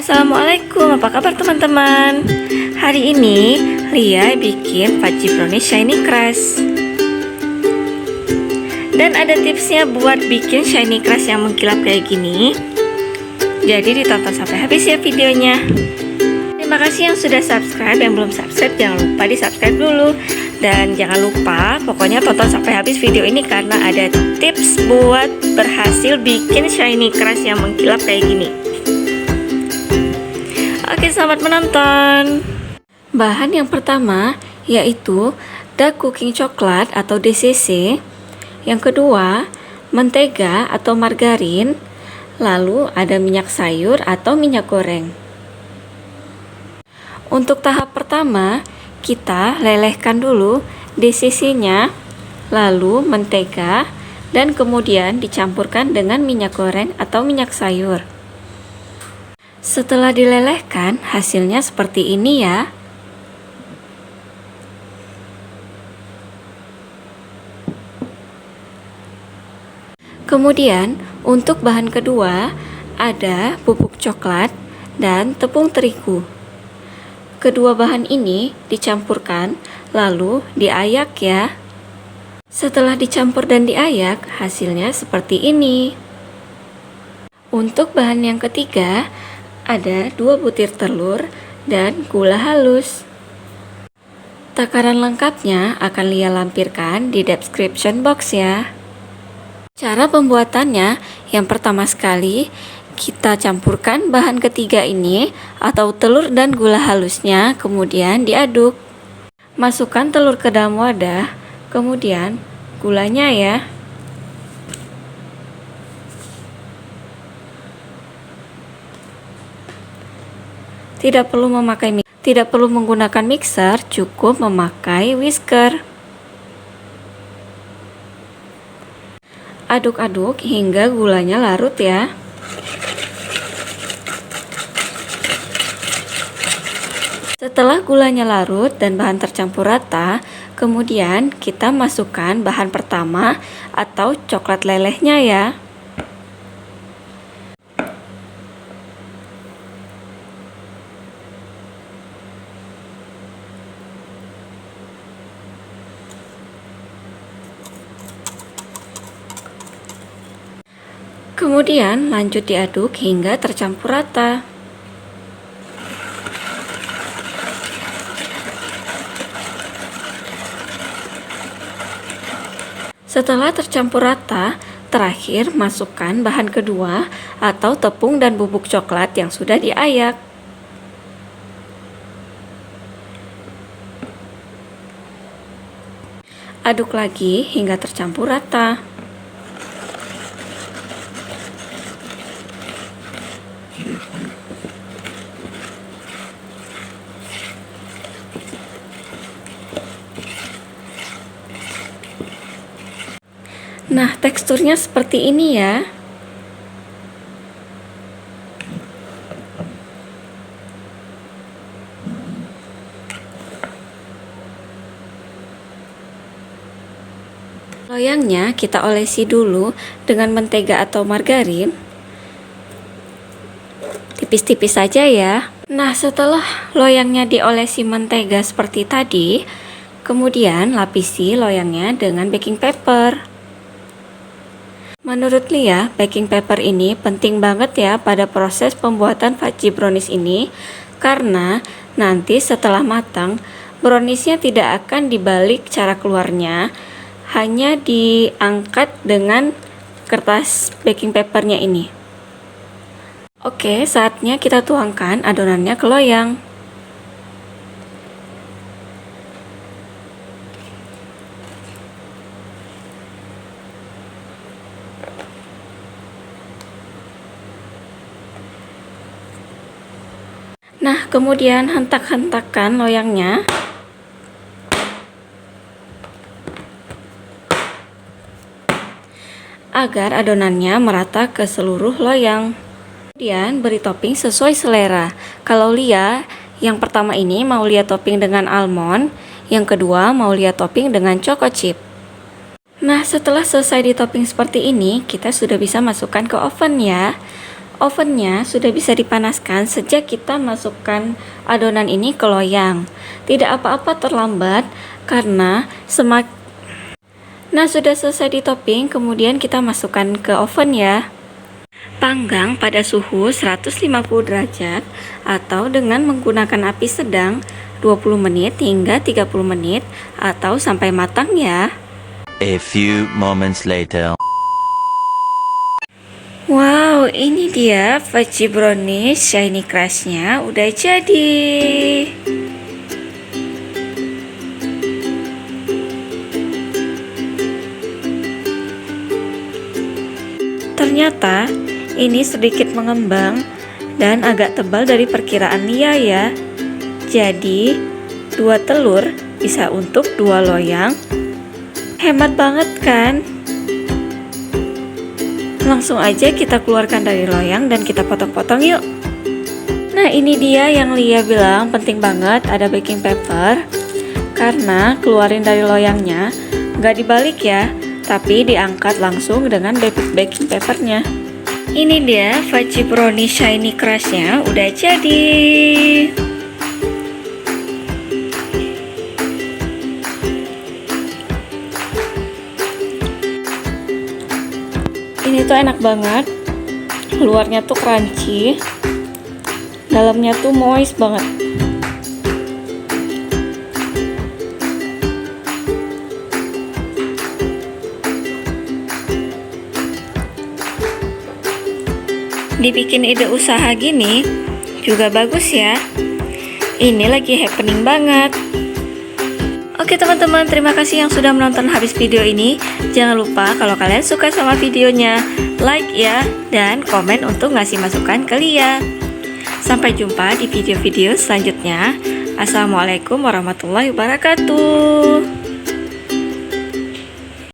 Assalamualaikum, apa kabar teman-teman? Hari ini Lia bikin fudgy brownies shiny crush. Dan ada tipsnya buat bikin shiny crush yang mengkilap kayak gini. Jadi ditonton sampai habis ya videonya. Terima kasih yang sudah subscribe, yang belum subscribe jangan lupa di subscribe dulu. Dan jangan lupa pokoknya tonton sampai habis video ini karena ada tips buat berhasil bikin shiny crush yang mengkilap kayak gini. Oke, selamat menonton. Bahan yang pertama yaitu dark cooking coklat atau DCC. Yang kedua, mentega atau margarin. Lalu ada minyak sayur atau minyak goreng. Untuk tahap pertama, kita lelehkan dulu DCC-nya, lalu mentega, dan kemudian dicampurkan dengan minyak goreng atau minyak sayur. Setelah dilelehkan, hasilnya seperti ini ya. Kemudian, untuk bahan kedua, ada bubuk coklat dan tepung terigu. Kedua bahan ini dicampurkan, lalu diayak ya. Setelah dicampur dan diayak, hasilnya seperti ini. Untuk bahan yang ketiga, ada 2 butir telur dan gula halus. Takaran lengkapnya akan Lia lampirkan di description box ya. Cara pembuatannya, yang pertama sekali kita campurkan bahan ketiga ini atau telur dan gula halusnya, kemudian diaduk. Masukkan telur ke dalam wadah, kemudian gulanya ya. Tidak perlu menggunakan mixer, cukup memakai whisker. Aduk-aduk hingga gulanya larut ya. Setelah gulanya larut dan bahan tercampur rata, kemudian kita masukkan bahan pertama atau coklat lelehnya ya. Kemudian lanjut diaduk hingga tercampur rata. Setelah tercampur rata, terakhir masukkan bahan kedua atau tepung dan bubuk coklat yang sudah diayak. Aduk lagi hingga tercampur rata. Nah, teksturnya seperti ini ya. Loyangnya kita olesi dulu dengan mentega atau margarin. Tipis-tipis saja ya. Nah, setelah loyangnya diolesi mentega seperti tadi, kemudian lapisi loyangnya dengan baking paper. Menurut Lia, baking paper ini penting banget ya pada proses pembuatan fudgy brownies ini, karena nanti setelah matang, browniesnya tidak akan dibalik cara keluarnya, hanya diangkat dengan kertas baking papernya ini. Oke, saatnya kita tuangkan adonannya ke loyang. Nah, kemudian hentak-hentakan loyangnya. Agar adonannya merata ke seluruh loyang. Kemudian beri topping sesuai selera. Kalau Lia, yang pertama ini mau Lia topping dengan almond, yang kedua mau Lia topping dengan choco chip. Nah, setelah selesai di topping seperti ini, kita sudah bisa masukkan ke oven ya. Ovennya sudah bisa dipanaskan sejak kita masukkan adonan ini ke loyang. Tidak apa-apa terlambat karena Nah, sudah selesai di topping, kemudian kita masukkan ke oven ya. Panggang pada suhu 150 derajat atau dengan menggunakan api sedang 20 menit hingga 30 menit atau sampai matang ya. A few moments later. Wow, ini dia fudgy brownies shiny crush-nya udah jadi. Ternyata ini sedikit mengembang dan agak tebal dari perkiraan Lia ya. Jadi 2 telur bisa untuk 2 loyang. Hemat banget kan? Langsung aja kita keluarkan dari loyang dan kita potong-potong yuk. Nah, ini dia yang Lia bilang penting banget ada baking paper, karena keluarin dari loyangnya nggak dibalik ya, tapi diangkat langsung dengan baking papernya. Ini dia fudgy brownie shiny crush-nya udah jadi. Ini tuh enak banget, luarnya tuh crunchy, dalamnya tuh moist banget. Dibikin ide usaha gini juga bagus ya. Ini lagi happening banget. Oke teman-teman, terima kasih yang sudah menonton habis video ini. Jangan lupa kalau kalian suka sama videonya, like ya, dan komen untuk ngasih masukan ke Lia. Sampai jumpa di video-video selanjutnya. Assalamualaikum warahmatullahi wabarakatuh.